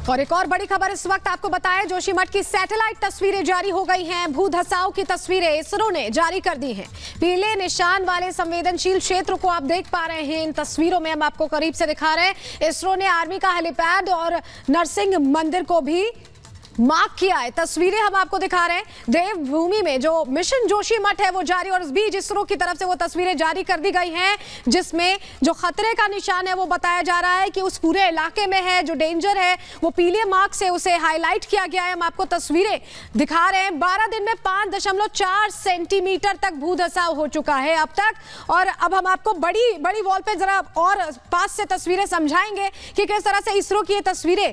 और एक और बड़ी खबर इस वक्त आपको बताएं, जोशीमठ की सैटेलाइट तस्वीरें जारी हो गई हैं। भू धसाव की तस्वीरें इसरो ने जारी कर दी हैं। पीले निशान वाले संवेदनशील क्षेत्र को आप देख पा रहे हैं। इन तस्वीरों में हम आपको करीब से दिखा रहे हैं। इसरो ने आर्मी का हेलीपैड और नरसिंह मंदिर को भी मार्क किया है। तस्वीरें हम आपको दिखा रहे हैं। देवभूमि में जो मिशन जोशीमठ है वो जारी, और इस बीच इसरो की तरफ से वो तस्वीरें जारी कर दी गई हैं जिसमें जो खतरे का निशान है वो बताया जा रहा है कि उस पूरे इलाके में है। जो डेंजर है वो पीले मार्क से उसे हाईलाइट किया गया है। हम आपको तस्वीरें दिखा रहे हैं। 12 दिन में 5.4 सेंटीमीटर तक भू धसाव हो चुका है अब तक। और अब हम आपको बड़ी वॉल पे जरा और पास से तस्वीरें समझाएंगे कि किस तरह से इसरो की ये तस्वीरें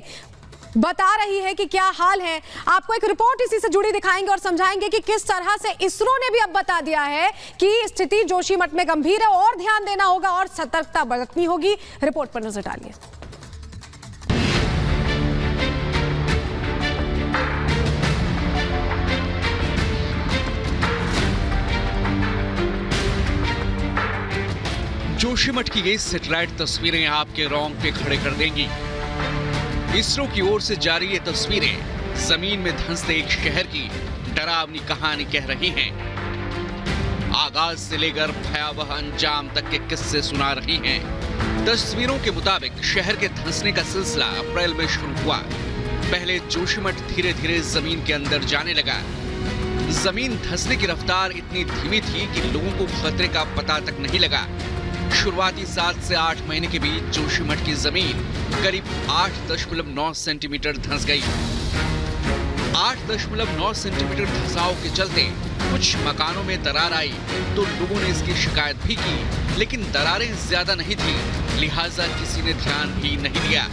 बता रही है कि क्या हाल है। आपको एक रिपोर्ट इसी से जुड़ी दिखाएंगे और समझाएंगे कि किस तरह से इसरो ने भी अब बता दिया है कि स्थिति जोशीमठ में गंभीर है और ध्यान देना होगा और सतर्कता बरतनी होगी। रिपोर्ट पर नजर डालिए। जोशीमठ की ये सैटेलाइट तस्वीरें आपके रोंगटे खड़े कर देंगी। इसरो की ओर से जारी ये तस्वीरें जमीन में धंसते एक शहर की डरावनी कहानी कह रही हैं। आगाज से लेकर भयावह अंजाम तक के किस्से सुना रही हैं। तस्वीरों के मुताबिक शहर के धंसने का सिलसिला अप्रैल में शुरू हुआ। पहले जोशीमठ धीरे धीरे जमीन के अंदर जाने लगा। जमीन धंसने की रफ्तार इतनी धीमी थी कि लोगों को खतरे का पता तक नहीं लगा। शुरुआती 7 से 8 महीने के बीच जोशीमठ की जमीन करीब 8.9 सेंटीमीटर धंस गई। 8.9 सेंटीमीटर धंसाव के चलते कुछ मकानों में दरार आई तो लोगों ने इसकी शिकायत भी की, लेकिन दरारें ज्यादा नहीं थी, लिहाजा किसी ने ध्यान भी नहीं दिया।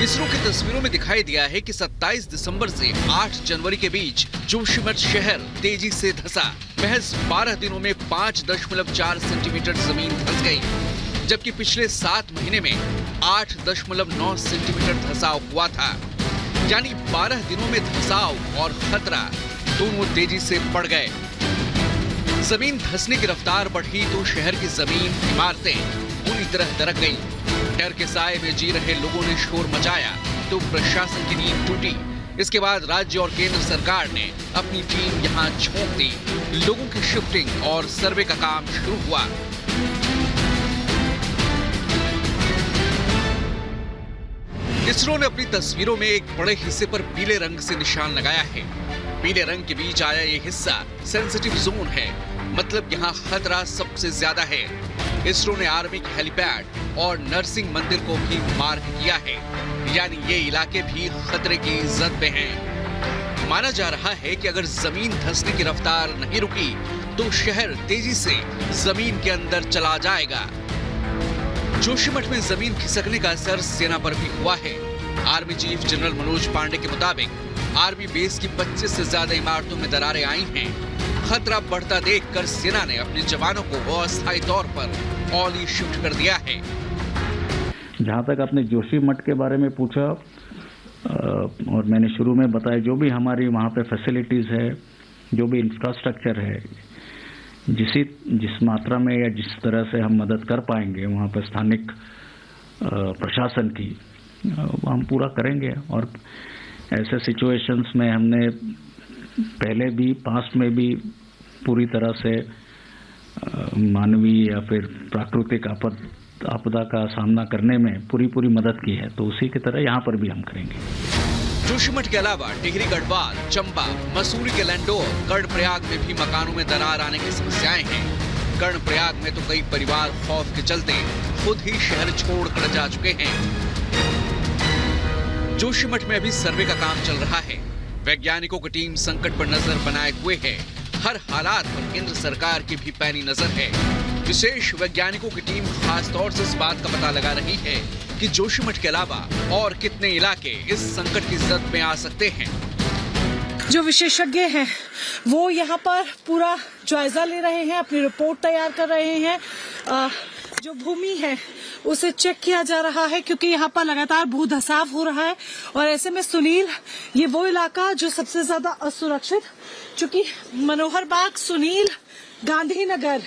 इसरो की तस्वीरों में दिखाई दिया है कि 27 दिसंबर से 8 जनवरी के बीच जोशीमठ शहर तेजी से धंसा। महज 12 दिनों में 5.4 सेंटीमीटर जमीन धंस गई, जबकि पिछले 7 महीने में 8.9 सेंटीमीटर धंसाव हुआ था। यानी 12 दिनों में धंसाव और खतरा दोनों तेजी से बढ़ गए। जमीन धंसने की रफ्तार बढ़ी तो शहर की जमीन, इमारतें पूरी तरह दरक गई। डर के साए में जी रहे लोगों ने शोर मचाया तो प्रशासन की नींद टूटी। इसके बाद राज्य और केंद्र सरकार ने अपनी टीम यहां झोंक दी। लोगों की शिफ्टिंग और सर्वे का काम शुरू हुआ। इसरो ने अपनी तस्वीरों में एक बड़े हिस्से पर पीले रंग से निशान लगाया है। पीले रंग के बीच आया ये हिस्सा सेंसिटिव जोन है, मतलब यहाँ खतरा सबसे ज्यादा है। इसरो ने आर्मी के हेलीपैड और नरसिंह मंदिर को भी मार्क किया है, यानी ये इलाके भी खतरे की जद में हैं। माना जा रहा है कि अगर जमीन धंसने की रफ्तार नहीं रुकी तो शहर तेजी से जमीन के अंदर चला जाएगा। जोशीमठ में जमीन खिसकने का असर सेना पर भी हुआ है। Army chief general Manoj Pandey के मुताबिक आर्मी बेस की 25 से ज्यादा इमारतों में दरारें आई हैं। खतरा बढ़ता देखकर सेना ने अपने जवानों को अस्थायी तौर पर औली शिफ्ट कर दिया है। जहाँ तक आपने जोशीमठ के बारे में पूछा, और मैंने शुरू में बताया, जो भी हमारी वहाँ पे फैसिलिटीज है, जो भी इंफ्रास्ट्रक्चर है, जिस मात्रा में या जिस तरह से हम मदद कर पाएंगे वहाँ पर स्थानिक प्रशासन की, हम पूरा करेंगे। और ऐसे सिचुएशंस में हमने पहले भी, पास्ट में भी पूरी तरह से मानवीय या फिर प्राकृतिक आपदा का सामना करने में पूरी मदद की है, तो उसी की तरह यहाँ पर भी हम करेंगे। जोशीमठ के अलावा टिहरी गढ़वाल, चंबा, मसूरी के लैंडोर, कर्णप्रयाग में भी मकानों में दरार आने की समस्याएं हैं। कर्णप्रयाग में तो कई परिवार खौफ के चलते खुद ही शहर छोड़कर जा चुके हैं। जोशीमठ में अभी सर्वे का काम चल रहा है। वैज्ञानिकों की टीम संकट पर नजर बनाए हुए है। हर हालात पर केंद्र सरकार की भी पैनी नजर है। विशेष वैज्ञानिकों की टीम खास तौर से इस बात का पता लगा रही है कि जोशीमठ के अलावा और कितने इलाके इस संकट की जद में आ सकते हैं। जो विशेषज्ञ हैं वो यहाँ पर पूरा जायजा ले रहे हैं, अपनी रिपोर्ट तैयार कर रहे हैं। जो भूमि है उसे चेक किया जा रहा है, क्योंकि यहाँ पर लगातार भू धसाव हो रहा है। और ऐसे में सुनील, ये वो इलाका जो सबसे ज्यादा असुरक्षित, चूंकि मनोहर बाग, सुनील, गांधीनगर,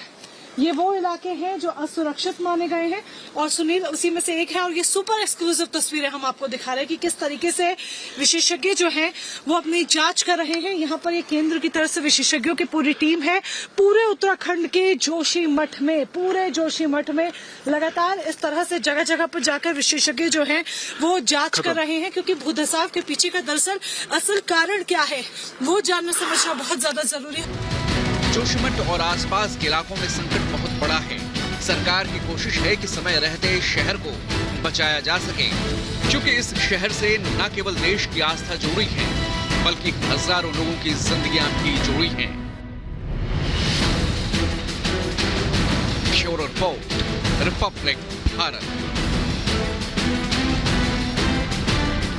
ये वो इलाके हैं जो असुरक्षित माने गए हैं और सुनील उसी में से एक है। और ये सुपर एक्सक्लूसिव तस्वीरें हम आपको दिखा रहे हैं कि किस तरीके से विशेषज्ञ जो हैं वो अपनी जांच कर रहे हैं। यहाँ पर ये केंद्र की तरफ से विशेषज्ञों की पूरी टीम है। पूरे उत्तराखंड के जोशीमठ में, पूरे जोशीमठ में लगातार इस तरह से जगह जगह पर जाकर विशेषज्ञ जो हैं वो जांच कर रहे हैं, क्योंकि भूधसाव के पीछे का दरअसल असल कारण क्या है वो जानना समझना बहुत ज्यादा जरूरी है। जोशीमठ और आसपास के इलाकों में संकट बहुत बड़ा है। सरकार की कोशिश है कि समय रहते शहर को बचाया जा सके, क्योंकि इस शहर से न केवल देश की आस्था जुड़ी है बल्कि हजारों लोगों की जिंदगियां भी जुड़ी हैं। Bureau report, Republic Bharat.